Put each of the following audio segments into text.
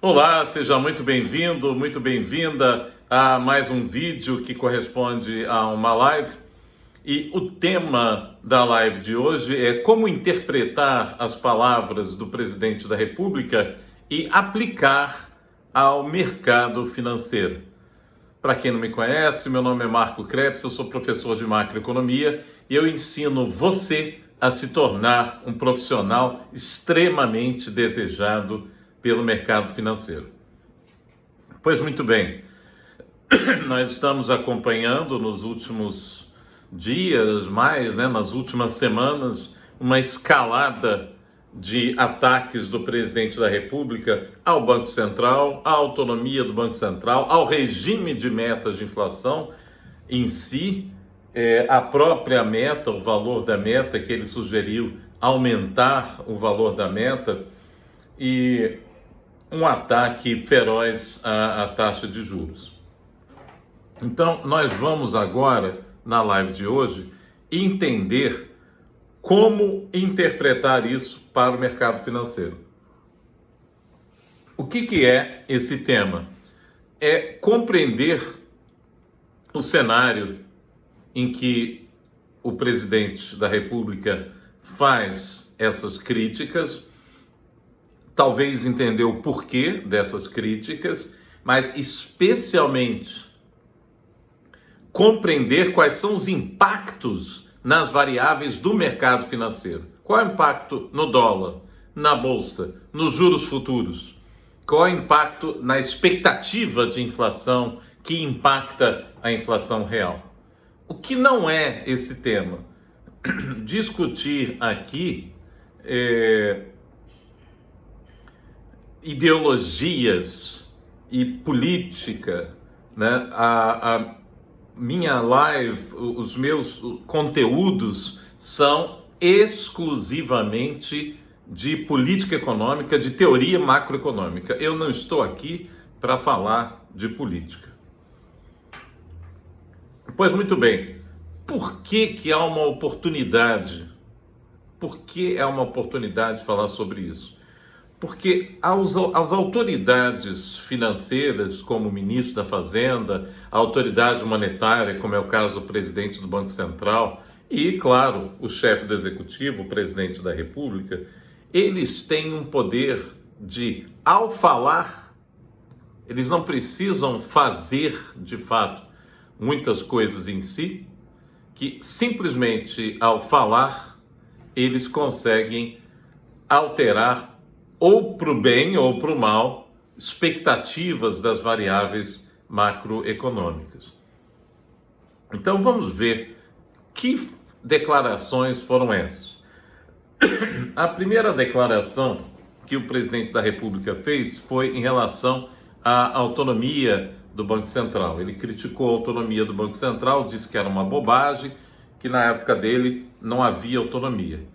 Olá, seja muito bem-vindo, muito bem-vinda a mais um vídeo que corresponde a uma live. E o tema da live de hoje é como interpretar as palavras do presidente da República e aplicar ao mercado financeiro. Para quem não me conhece, meu nome é Marco Krebs, eu sou professor de macroeconomia e eu ensino você a se tornar um profissional extremamente desejado pelo mercado financeiro. Pois muito bem, nós estamos acompanhando nos últimos dias, nas últimas semanas, uma escalada de ataques do presidente da República ao Banco Central, à autonomia do Banco Central, ao regime de metas de inflação em si, a própria meta, o valor da meta que ele sugeriu aumentar o valor da meta e um ataque feroz à taxa de juros. Então, nós vamos agora, na live de hoje, entender como interpretar isso para o mercado financeiro. O que é esse tema? É compreender o cenário em que o presidente da República faz essas críticas, talvez entender o porquê dessas críticas, mas especialmente compreender quais são os impactos nas variáveis do mercado financeiro. Qual é o impacto no dólar, na bolsa, nos juros futuros? Qual é o impacto na expectativa de inflação que impacta a inflação real? O que não é esse tema? Discutir aqui ideologias e política, né? A minha live, os meus conteúdos são exclusivamente de política econômica, de teoria macroeconômica. Eu não estou aqui para falar de política. Pois muito bem, por que há uma oportunidade? Por que é uma oportunidade falar sobre isso? Porque as autoridades financeiras, como o ministro da Fazenda, a autoridade monetária, como é o caso do presidente do Banco Central, e, claro, o chefe do executivo, o presidente da República, eles têm um poder de, ao falar, eles não precisam fazer, de fato, muitas coisas em si, que simplesmente, ao falar, eles conseguem alterar ou para o bem ou para o mal, expectativas das variáveis macroeconômicas. Então vamos ver que declarações foram essas. A primeira declaração que o presidente da República fez foi em relação à autonomia do Banco Central. Ele criticou a autonomia do Banco Central, disse que era uma bobagem, que na época dele não havia autonomia.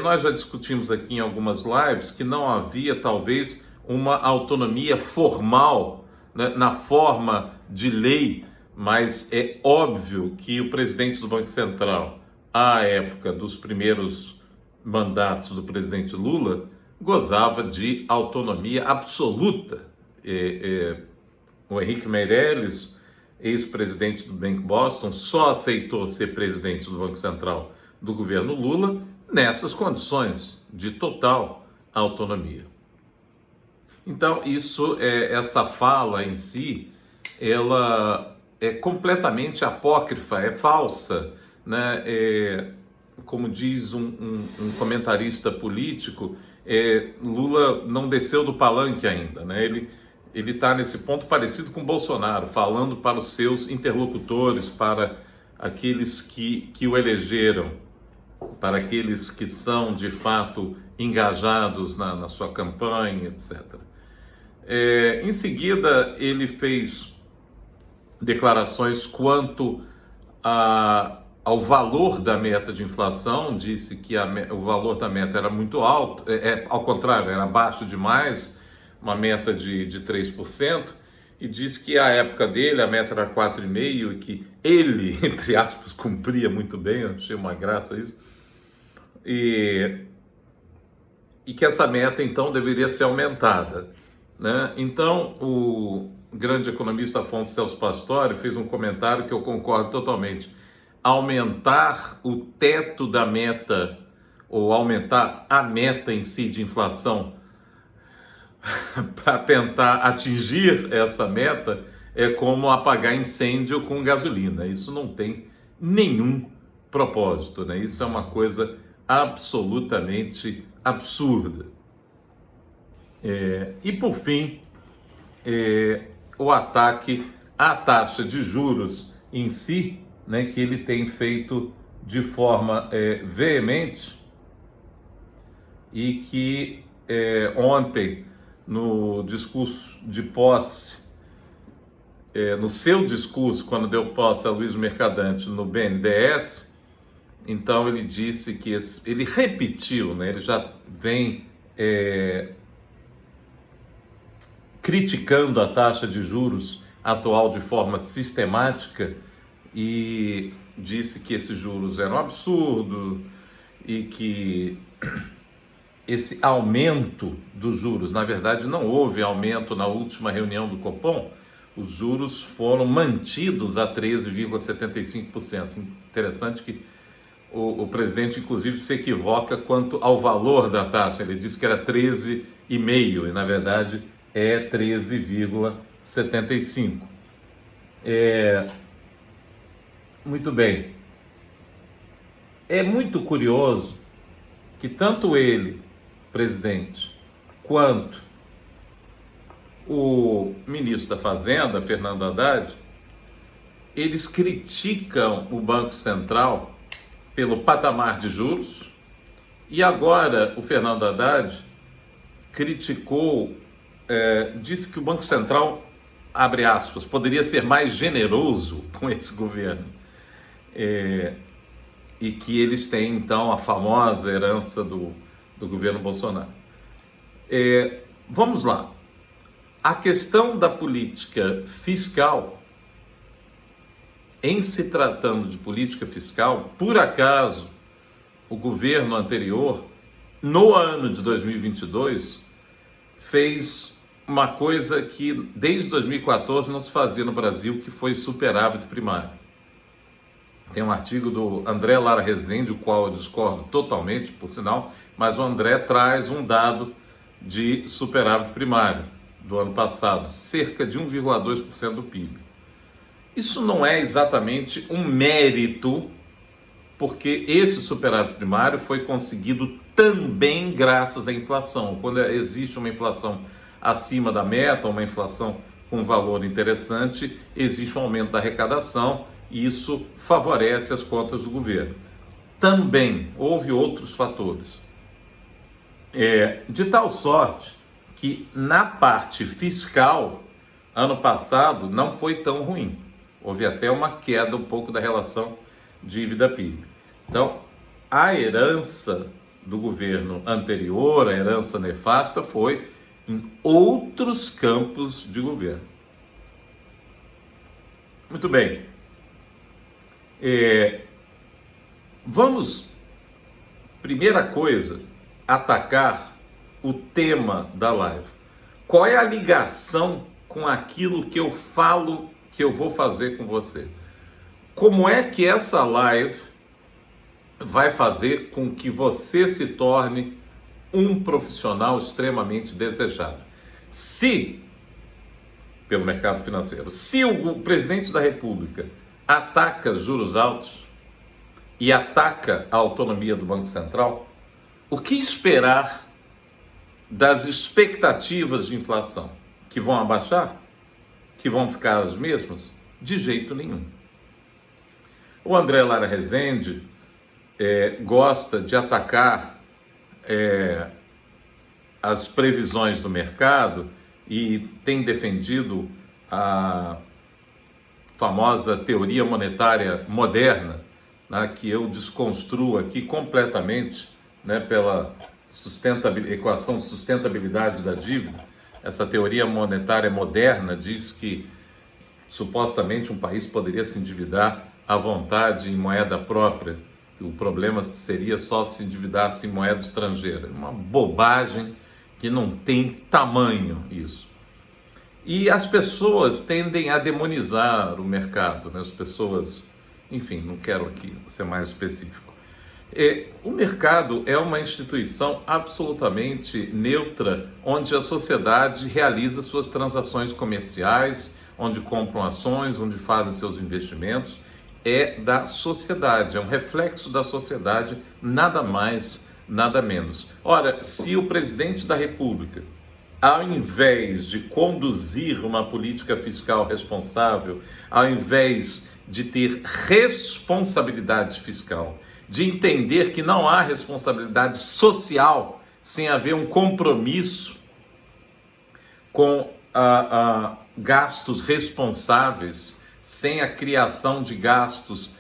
Nós já discutimos aqui em algumas lives que não havia talvez uma autonomia formal, né, na forma de lei, mas é óbvio que o presidente do Banco Central, à época dos primeiros mandatos do presidente Lula, gozava de autonomia absoluta. O Henrique Meirelles, ex-presidente do Bank Boston, só aceitou ser presidente do Banco Central do governo Lula nessas condições de total autonomia. Então, essa fala em si, ela é completamente apócrifa, é falsa, né? Como diz um comentarista político, Lula não desceu do palanque ainda, né? Ele está nesse ponto parecido com Bolsonaro, falando para os seus interlocutores, para aqueles que o elegeram, para aqueles que são, de fato, engajados na sua campanha, etc. Em seguida, ele fez declarações quanto ao valor da meta de inflação, disse que o valor da meta era muito alto, ao contrário, era baixo demais, uma meta de 3%, e disse que à época dele a meta era 4,5% e que ele, entre aspas, cumpria muito bem, eu achei uma graça isso, e que essa meta então deveria ser aumentada. né? Então, o grande economista Afonso Celso Pastore fez um comentário que eu concordo totalmente. Aumentar o teto da meta, ou aumentar a meta em si de inflação para tentar atingir essa meta é como apagar incêndio com gasolina. Isso não tem nenhum propósito, né? Isso é uma coisa absolutamente absurda. E por fim, o ataque à taxa de juros em si, né, que ele tem feito de forma veemente e que ontem, no discurso de posse, no seu discurso, quando deu posse a Luiz Mercadante no BNDES, então ele disse que ele repetiu, né, ele já vem criticando a taxa de juros atual de forma sistemática e disse que esses juros eram absurdos e que esse aumento dos juros, na verdade não houve aumento na última reunião do Copom, os juros foram mantidos a 13,75%. Interessante que o presidente, inclusive, se equivoca quanto ao valor da taxa. Ele disse que era 13,5% e, na verdade, é 13,75%. Muito bem. É muito curioso que tanto ele, presidente, quanto o ministro da Fazenda, Fernando Haddad, eles criticam o Banco Central pelo patamar de juros, e agora o Fernando Haddad criticou, disse que o Banco Central, abre aspas, poderia ser mais generoso com esse governo, e que eles têm então a famosa herança do governo Bolsonaro. Vamos lá. A questão da política fiscal, em se tratando de política fiscal, por acaso, o governo anterior, no ano de 2022, fez uma coisa que desde 2014 não se fazia no Brasil, que foi superávit primário. Tem um artigo do André Lara Rezende, o qual eu discordo totalmente, por sinal, mas o André traz um dado de superávit primário do ano passado, cerca de 1,2% do PIB. Isso não é exatamente um mérito, porque esse superávit primário foi conseguido também graças à inflação. Quando existe uma inflação acima da meta, uma inflação com valor interessante, existe um aumento da arrecadação e isso favorece as contas do governo. Também houve outros fatores. De tal sorte que na parte fiscal, ano passado não foi tão ruim. Houve até uma queda um pouco da relação dívida-PIB. Então, a herança do governo anterior, a herança nefasta, foi em outros campos de governo. Muito bem. Vamos, primeira coisa, atacar o tema da live. Qual é a ligação com aquilo que eu falo que eu vou fazer com você? Como é que essa live vai fazer com que você se torne um profissional extremamente desejado? Se, pelo mercado financeiro, se o presidente da República ataca juros altos e ataca a autonomia do Banco Central, o que esperar das expectativas de inflação? Que vão abaixar? Que vão ficar as mesmas? De jeito nenhum. O André Lara Rezende gosta de atacar as previsões do mercado e tem defendido a famosa teoria monetária moderna, né, que eu desconstruo aqui completamente, né, pela equação de sustentabilidade da dívida. Essa teoria monetária moderna diz que supostamente um país poderia se endividar à vontade em moeda própria, que o problema seria só se endividasse em moeda estrangeira. Uma bobagem que não tem tamanho isso. E as pessoas tendem a demonizar o mercado, né? As pessoas, enfim, não quero aqui ser mais específico. O mercado é uma instituição absolutamente neutra, onde a sociedade realiza suas transações comerciais, onde compram ações, onde fazem seus investimentos. É da sociedade, é um reflexo da sociedade, nada mais, nada menos. Ora, se o presidente da República, ao invés de conduzir uma política fiscal responsável, ao invés de ter responsabilidade fiscal, de entender que não há responsabilidade social sem haver um compromisso com gastos responsáveis, sem a criação de gastos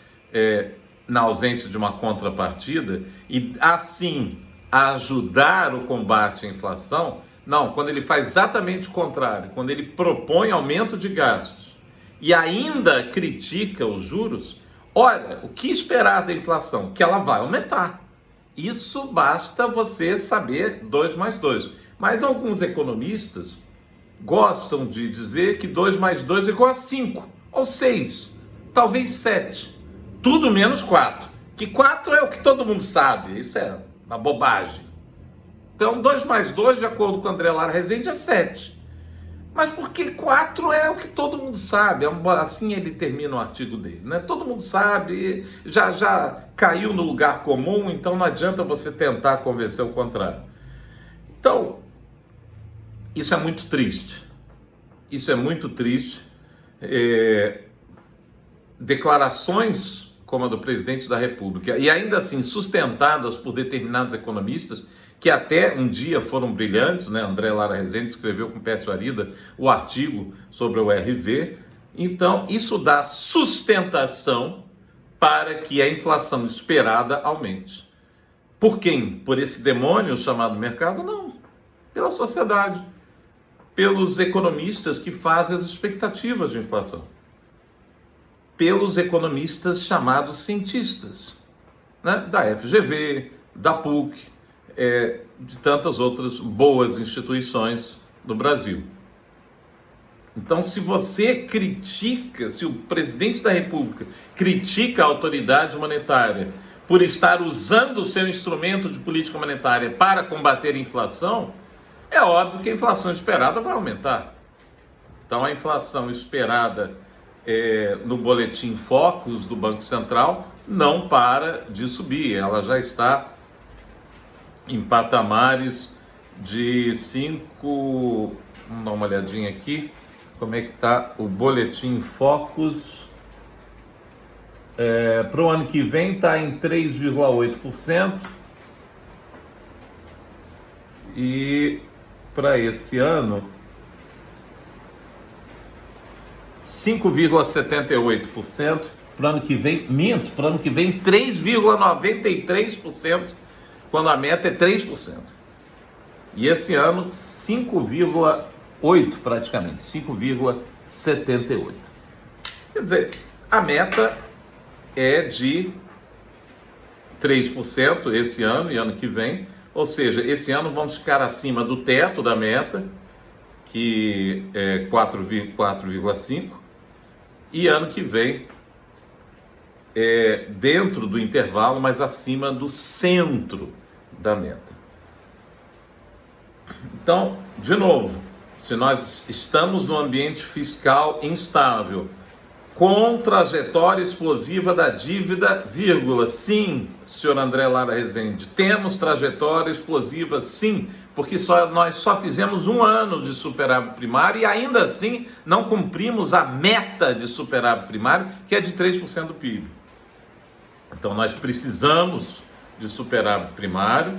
na ausência de uma contrapartida, e assim ajudar o combate à inflação. Não, quando ele faz exatamente o contrário, quando ele propõe aumento de gastos e ainda critica os juros, olha, o que esperar da inflação? Que ela vai aumentar. Isso basta você saber 2 mais 2. Mas alguns economistas gostam de dizer que 2 mais 2 é igual a 5, ou 6, talvez 7. Tudo menos 4. Que 4 é o que todo mundo sabe, isso é uma bobagem. Então 2 mais 2, de acordo com o André Lara Rezende, é 7. Mas porque 4 é o que todo mundo sabe, assim ele termina o artigo dele, né? Todo mundo sabe, já caiu no lugar comum, então não adianta você tentar convencer o contrário. Então, isso é muito triste. Isso é muito triste. Declarações como a do presidente da República, e ainda assim sustentadas por determinados economistas, que até um dia foram brilhantes, né? André Lara Rezende escreveu com Pércio Arida o artigo sobre o RV. Então, isso dá sustentação para que a inflação esperada aumente. Por quem? Por esse demônio chamado mercado? Não. Pela sociedade. Pelos economistas que fazem as expectativas de inflação. Pelos economistas chamados cientistas, né? Da FGV, da PUC, de tantas outras boas instituições do Brasil. Então, se você critica, se o presidente da República critica a autoridade monetária por estar usando o seu instrumento de política monetária para combater a inflação, é óbvio que a inflação esperada vai aumentar. Então, a inflação esperada no boletim Focus do Banco Central não para de subir, ela já está em patamares de 5, vamos dar uma olhadinha aqui, como é que está o boletim Focus. Para o ano que vem está em 3,8%, e para esse ano 5,78%, para o ano que vem, para o ano que vem 3,93%, quando a meta é 3%. E esse ano 5,8% praticamente, 5,78%. Quer dizer, a meta é de 3% esse ano e ano que vem, ou seja, esse ano vamos ficar acima do teto da meta, que é 4,5%, e ano que vem dentro do intervalo, mas acima do centro da meta. Então, de novo, se nós estamos num ambiente fiscal instável, com trajetória explosiva da dívida, vírgula, sim, senhor André Lara Rezende, temos trajetória explosiva, sim, porque nós só fizemos 1 ano de superávit primário e ainda assim não cumprimos a meta de superávit primário, que é de 3% do PIB. Então nós precisamos de superávit primário,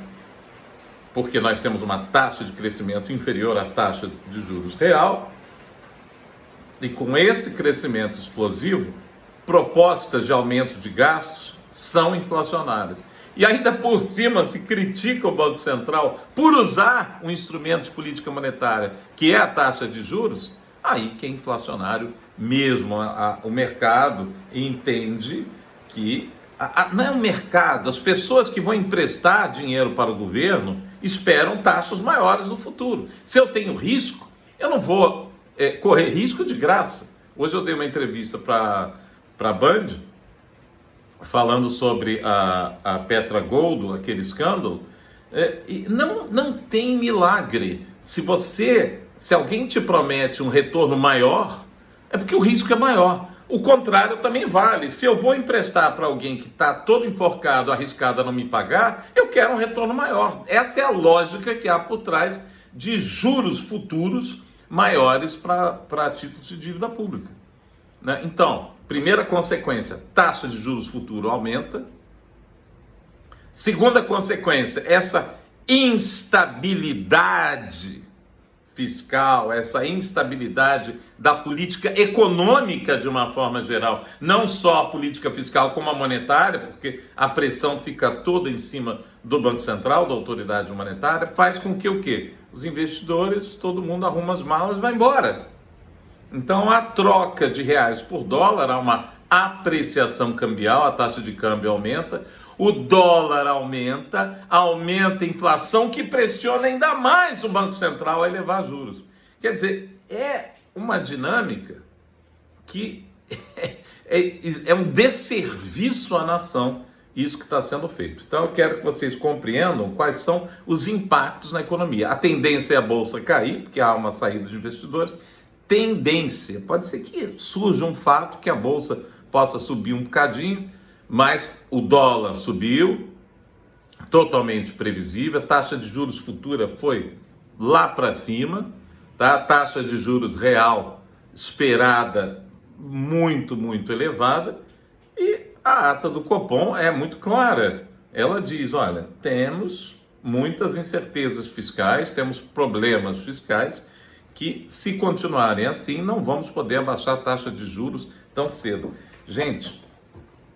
porque nós temos uma taxa de crescimento inferior à taxa de juros real, e com esse crescimento explosivo, propostas de aumento de gastos são inflacionárias. E ainda por cima se critica o Banco Central por usar um instrumento de política monetária, que é a taxa de juros, aí que é inflacionário mesmo. O mercado entende que não é o mercado, as pessoas que vão emprestar dinheiro para o governo esperam taxas maiores no futuro. Se eu tenho risco, eu não vou correr risco de graça. Hoje eu dei uma entrevista para a Band, falando sobre a Petra Gold, aquele escândalo, e não tem milagre. Se alguém te promete um retorno maior, é porque o risco é maior. O contrário também vale. Se eu vou emprestar para alguém que está todo enforcado, arriscado a não me pagar, eu quero um retorno maior. Essa é a lógica que há por trás de juros futuros maiores para títulos de dívida pública, né? Então, primeira consequência, taxa de juros futuro aumenta. Segunda consequência, essa instabilidade fiscal, essa instabilidade da política econômica de uma forma geral, não só a política fiscal como a monetária, porque a pressão fica toda em cima do Banco Central, da autoridade monetária, faz com que o quê? Os investidores, todo mundo arruma as malas e vai embora. Então a troca de reais por dólar, há uma apreciação cambial, a taxa de câmbio aumenta, o dólar aumenta a inflação, que pressiona ainda mais o Banco Central a elevar juros. Quer dizer, é uma dinâmica que é um desserviço à nação, isso que está sendo feito. Então eu quero que vocês compreendam quais são os impactos na economia. A tendência é a bolsa cair, porque há uma saída de investidores. Tendência, pode ser que surja um fato que a bolsa possa subir um bocadinho, mas o dólar subiu, totalmente previsível, a taxa de juros futura foi lá para cima, tá? A taxa de juros real esperada muito, muito elevada, e a ata do Copom é muito clara. Ela diz, olha, temos muitas incertezas fiscais, temos problemas fiscais, que se continuarem assim, não vamos poder abaixar a taxa de juros tão cedo. Gente,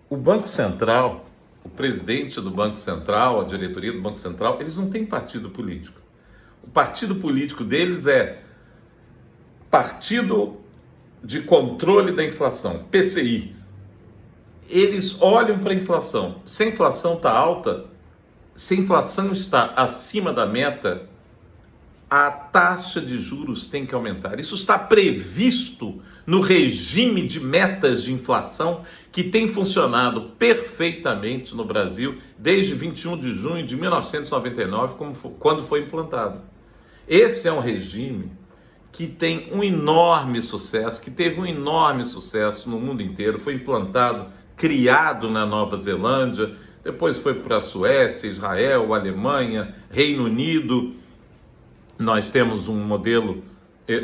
o Banco Central, o presidente do Banco Central, a diretoria do Banco Central, eles não têm partido político. O partido político deles é Partido de Controle da Inflação, PCI. Eles olham para a inflação. Se a inflação está alta, se a inflação está acima da meta, a taxa de juros tem que aumentar. Isso está previsto no regime de metas de inflação que tem funcionado perfeitamente no Brasil desde 21 de junho de 1999, quando foi implantado. Esse é um regime que tem um enorme sucesso, que teve um enorme sucesso no mundo inteiro, foi implantado, criado na Nova Zelândia, depois foi para a Suécia, Israel, Alemanha, Reino Unido. Nós temos um modelo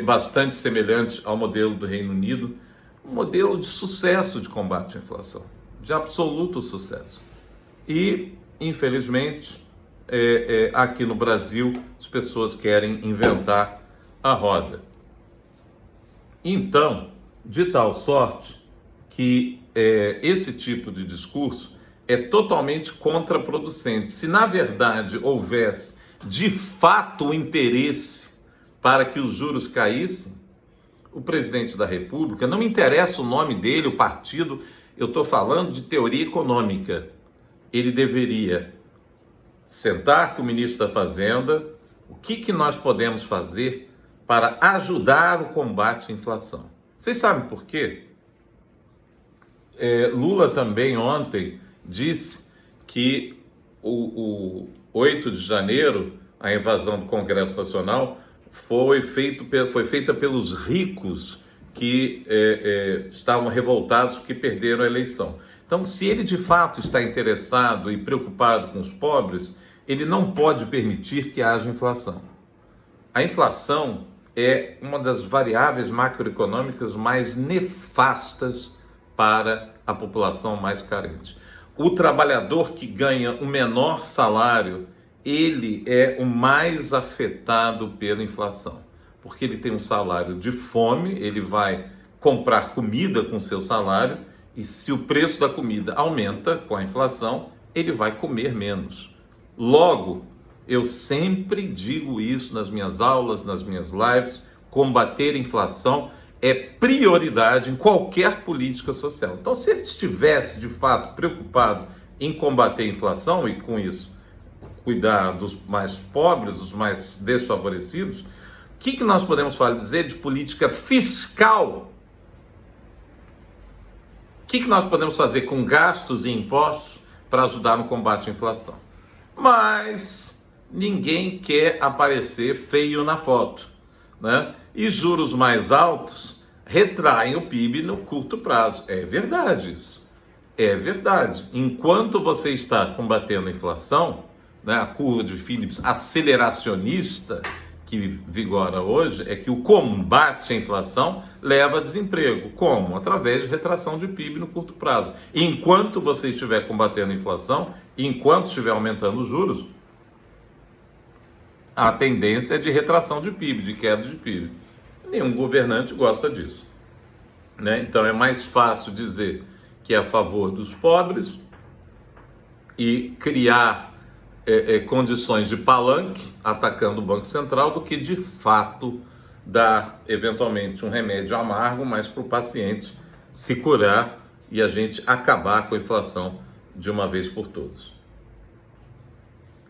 bastante semelhante ao modelo do Reino Unido, um modelo de sucesso de combate à inflação, de absoluto sucesso. E, infelizmente, aqui no Brasil, as pessoas querem inventar a roda. Então, de tal sorte que esse tipo de discurso é totalmente contraproducente. Se, na verdade, houvesse de fato o interesse para que os juros caíssem, o presidente da República, não me interessa o nome dele, o partido, eu estou falando de teoria econômica, ele deveria sentar com o ministro da Fazenda, o que nós podemos fazer para ajudar o combate à inflação. Vocês sabem por quê? Lula também ontem disse que o 8 de janeiro, a invasão do Congresso Nacional, foi feita pelos ricos que estavam revoltados porque perderam a eleição. Então, se ele de fato está interessado e preocupado com os pobres, ele não pode permitir que haja inflação. A inflação é uma das variáveis macroeconômicas mais nefastas para a população mais carente. O trabalhador que ganha o menor salário, ele é o mais afetado pela inflação, porque ele tem um salário de fome, ele vai comprar comida com seu salário, e se o preço da comida aumenta com a inflação, ele vai comer menos. Logo, eu sempre digo isso nas minhas aulas, nas minhas lives, combater a inflação é prioridade em qualquer política social. Então, se ele estivesse, de fato, preocupado em combater a inflação e, com isso, cuidar dos mais pobres, dos mais desfavorecidos, que nós podemos dizer de política fiscal? O que nós podemos fazer com gastos e impostos para ajudar no combate à inflação? Mas ninguém quer aparecer feio na foto, né? E juros mais altos retraem o PIB no curto prazo. É verdade isso. É verdade. Enquanto você está combatendo a inflação, né, a curva de Phillips aceleracionista que vigora hoje é que o combate à inflação leva a desemprego. Como? Através de retração de PIB no curto prazo. Enquanto você estiver combatendo a inflação, enquanto estiver aumentando os juros, a tendência é de retração de PIB, de queda de PIB. Nenhum governante gosta disso, né? Então é mais fácil dizer que é a favor dos pobres e criar condições de palanque atacando o Banco Central do que de fato dar eventualmente um remédio amargo, mas para o paciente se curar e a gente acabar com a inflação de uma vez por todas.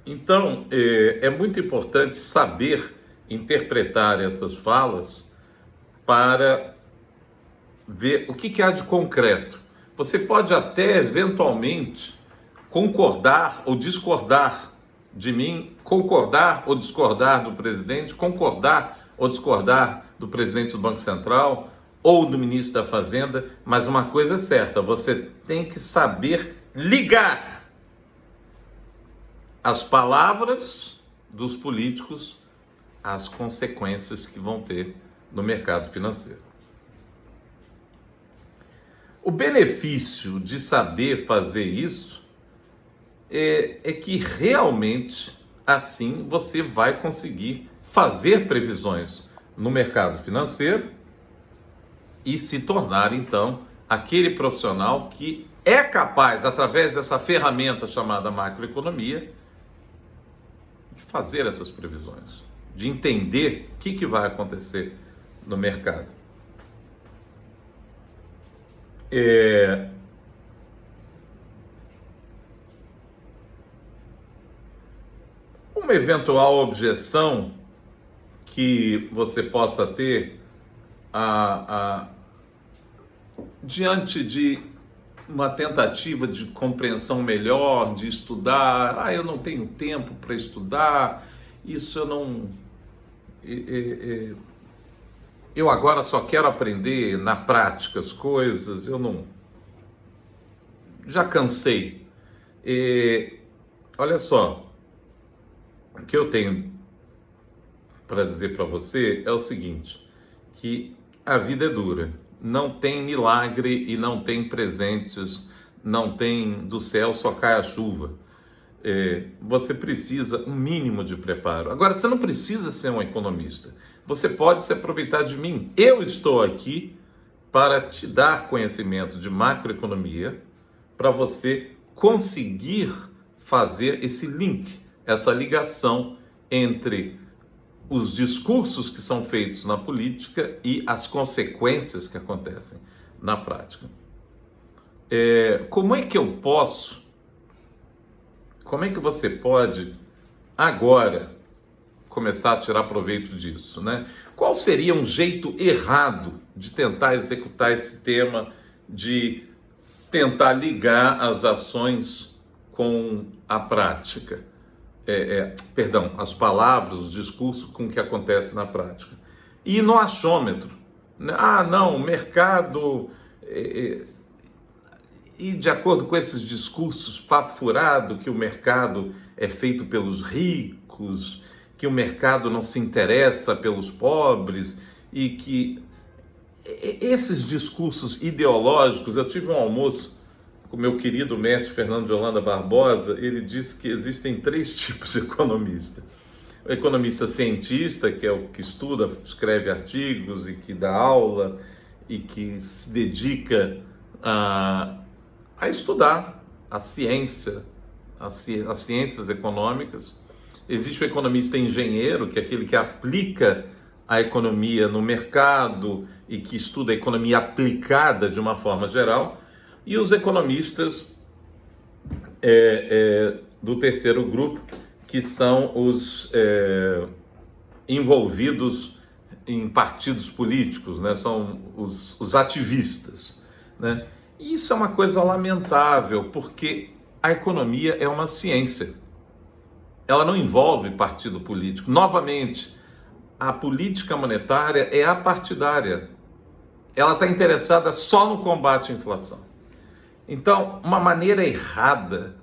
Então é muito importante saber interpretar essas falas para ver o que há de concreto. Você pode até eventualmente concordar ou discordar de mim, concordar ou discordar do presidente, concordar ou discordar do presidente do Banco Central ou do ministro da Fazenda, mas uma coisa é certa, você tem que saber ligar as palavras dos políticos às consequências que vão ter no mercado financeiro. O benefício de saber fazer isso é que realmente assim você vai conseguir fazer previsões no mercado financeiro e se tornar então aquele profissional que é capaz, através dessa ferramenta chamada macroeconomia, de fazer essas previsões, de entender o que vai acontecer no mercado. Uma eventual objeção que você possa ter diante de uma tentativa de compreensão melhor, de estudar, eu não tenho tempo para estudar, isso eu não... eu agora só quero aprender na prática as coisas, eu não... já cansei. Olha só, o que eu tenho para dizer para você é o seguinte, que a vida é dura, não tem milagre e não tem presentes, não tem do céu só cai a chuva. Você precisa um mínimo de preparo. Agora, você não precisa ser um economista. Você pode se aproveitar de mim. Eu estou aqui para te dar conhecimento de macroeconomia, para você conseguir fazer esse link, essa ligação entre os discursos que são feitos na política e as consequências que acontecem na prática. Como é que você pode agora começar a tirar proveito disso, né? Qual seria um jeito errado de tentar executar esse tema, de tentar ligar as ações com a prática? As palavras, os discursos com o que acontece na prática. E no achômetro. Não, o mercado... E de acordo com esses discursos papo furado, que o mercado é feito pelos ricos, que o mercado não se interessa pelos pobres, e que esses discursos ideológicos... Eu tive um almoço com o meu querido mestre Fernando de Holanda Barbosa. Ele disse que existem 3 tipos de economista. O economista cientista, que é o que estuda, escreve artigos e que dá aula e que se dedica a estudar a ciência, as ciências econômicas. Existe o economista engenheiro, que é aquele que aplica a economia no mercado e que estuda a economia aplicada de uma forma geral. E os economistas do terceiro grupo, que são os envolvidos em partidos políticos, né? São os ativistas, né? E isso é uma coisa lamentável, porque a economia é uma ciência. Ela não envolve partido político. Novamente, a política monetária é apartidária. Ela está interessada só no combate à inflação. Então, uma maneira errada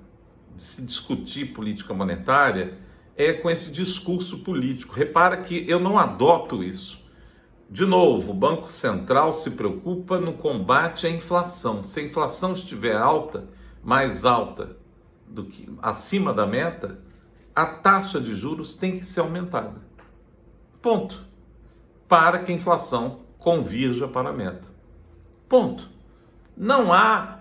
de se discutir política monetária é com esse discurso político. Repara que eu não adoto isso. De novo, o Banco Central se preocupa no combate à inflação. Se a inflação estiver alta, mais alta do que acima da meta, a taxa de juros tem que ser aumentada. Ponto. Para que a inflação convirja para a meta. Ponto. Não há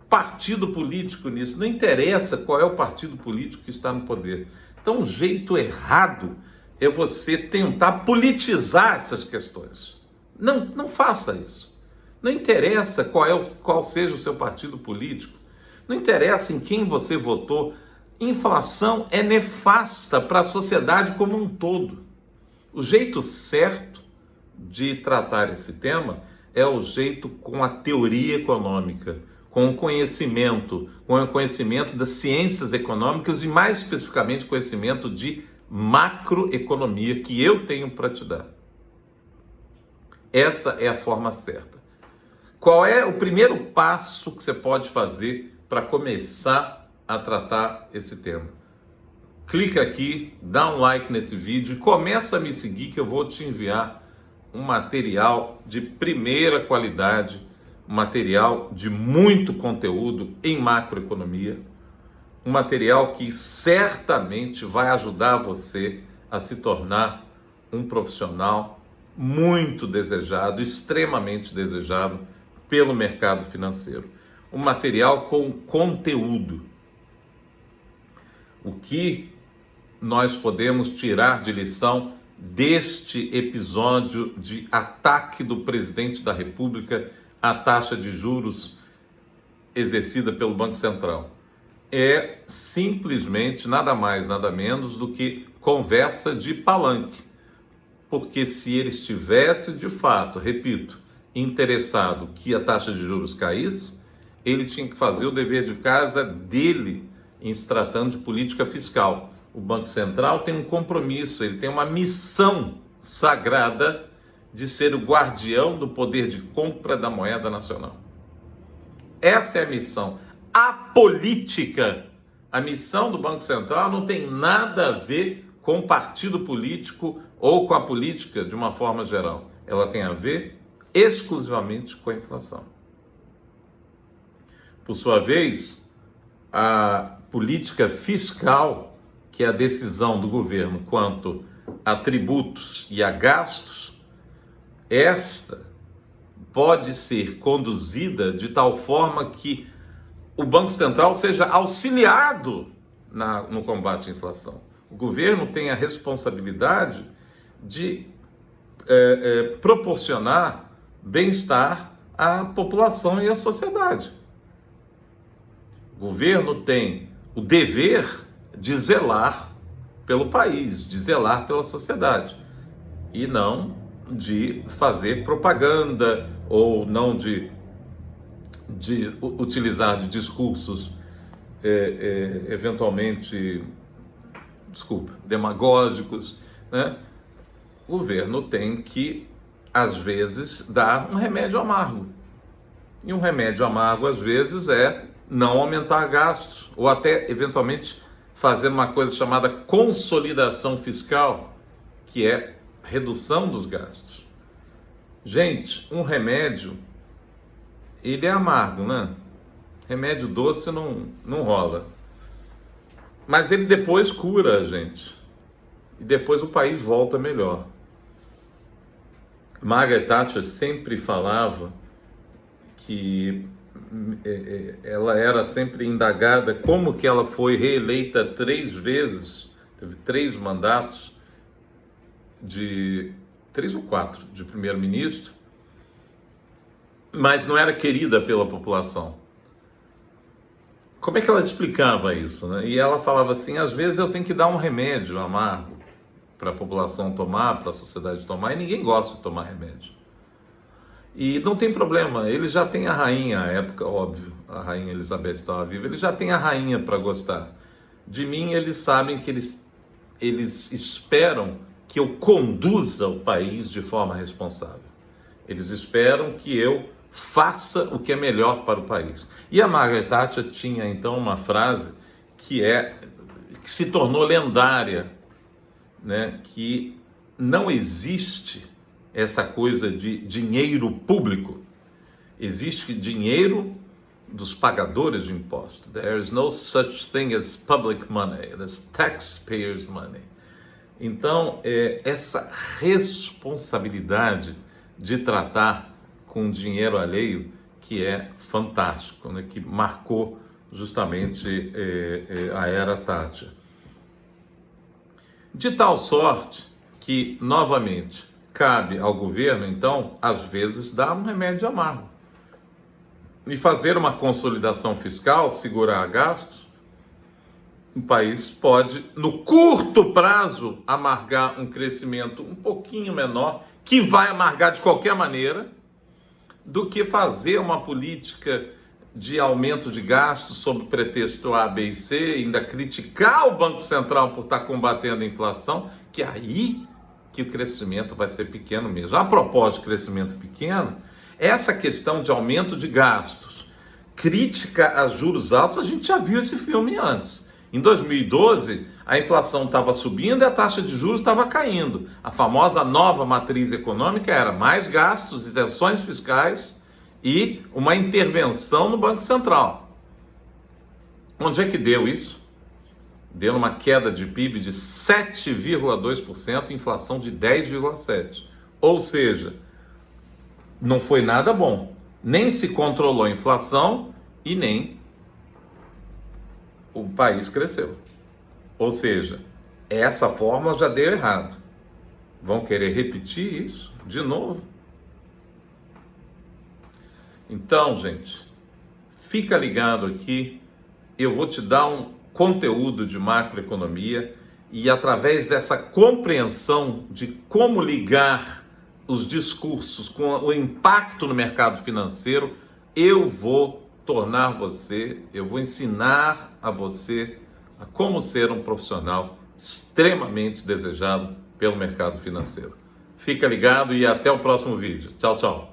partido político nisso. Não interessa qual é o partido político que está no poder. Então, o jeito errado é você tentar politizar essas questões. Não faça isso. Não interessa qual seja o seu partido político. Não interessa em quem você votou. Inflação é nefasta para a sociedade como um todo. O jeito certo de tratar esse tema é o jeito com a teoria econômica, com o conhecimento das ciências econômicas e, mais especificamente, conhecimento de macroeconomia que eu tenho para te dar. Essa é a forma certa. Qual é o primeiro passo que você pode fazer para começar a tratar esse tema? Clica aqui, dá um like nesse vídeo e começa a me seguir que eu vou te enviar um material de primeira qualidade, um material de muito conteúdo em macroeconomia, um material que certamente vai ajudar você a se tornar um profissional muito desejado, extremamente desejado pelo mercado financeiro. Um material com conteúdo. O que nós podemos tirar de lição deste episódio de ataque do presidente da República à taxa de juros exercida pelo Banco Central? É simplesmente nada mais, nada menos do que conversa de palanque. Porque se ele estivesse, de fato, repito, interessado que a taxa de juros caísse, ele tinha que fazer o dever de casa dele em se tratando de política fiscal. O Banco Central tem um compromisso, ele tem uma missão sagrada de ser o guardião do poder de compra da moeda nacional. Essa é a missão. A política, a missão do Banco Central não tem nada a ver com o partido político ou com a política de uma forma geral. Ela tem a ver exclusivamente com a inflação. Por sua vez, a política fiscal, que é a decisão do governo quanto a tributos e a gastos, esta pode ser conduzida de tal forma que o Banco Central seja auxiliado no combate à inflação. O governo tem a responsabilidade de proporcionar bem-estar à população e à sociedade. O governo tem o dever de zelar pelo país, de zelar pela sociedade, e não de fazer propaganda ou não de utilizar de discursos eventualmente, demagógicos, né? O governo tem que, às vezes, dar um remédio amargo. E um remédio amargo, às vezes, é não aumentar gastos, ou até, eventualmente, fazer uma coisa chamada consolidação fiscal, que é redução dos gastos. Gente, um remédio, ele é amargo, né? Remédio doce não rola. Mas ele depois cura a gente. E depois o país volta melhor. Margaret Thatcher sempre falava que ela era sempre indagada como que ela foi reeleita 3 vezes, teve 3 mandatos, 3 ou 4 de primeiro-ministro, mas não era querida pela população. Como é que ela explicava isso, né? E ela falava assim, às vezes eu tenho que dar um remédio amargo para a população tomar, para a sociedade tomar, e ninguém gosta de tomar remédio. E não tem problema, eles já têm a rainha, à época, óbvio, a rainha Elizabeth estava viva, eles já têm a rainha para gostar. De mim, eles sabem que eles esperam que eu conduza o país de forma responsável. Eles esperam que eu faça o que é melhor para o país. E a Margaret Thatcher tinha então uma frase que se tornou lendária, né? Que não existe essa coisa de dinheiro público, existe dinheiro dos pagadores de impostos. There is no such thing as public money, there's taxpayers' money. Então, essa responsabilidade de tratar com dinheiro alheio que é fantástico, né? Que marcou justamente a era Thatcher. De tal sorte que, novamente, cabe ao governo, então, às vezes, dar um remédio amargo e fazer uma consolidação fiscal, segurar gastos. O país pode, no curto prazo, amargar um crescimento um pouquinho menor, que vai amargar de qualquer maneira, do que fazer uma política de aumento de gastos sob pretexto A, B e C, e ainda criticar o Banco Central por estar combatendo a inflação, que aí que o crescimento vai ser pequeno mesmo. A propósito de crescimento pequeno, essa questão de aumento de gastos, crítica a juros altos, a gente já viu esse filme antes. Em 2012, a inflação estava subindo e a taxa de juros estava caindo. A famosa nova matriz econômica era mais gastos, isenções fiscais e uma intervenção no Banco Central. Onde é que deu isso? Deu uma queda de PIB de 7,2%, inflação de 10,7%. Ou seja, não foi nada bom. Nem se controlou a inflação e nem o país cresceu. Ou seja, essa fórmula já deu errado. Vão querer repetir isso de novo? Então, gente, fica ligado aqui. Eu vou te dar um conteúdo de macroeconomia e, através dessa compreensão de como ligar os discursos com o impacto no mercado financeiro, eu vou ensinar a você a como ser um profissional extremamente desejado pelo mercado financeiro. Fica ligado e até o próximo vídeo. Tchau, tchau.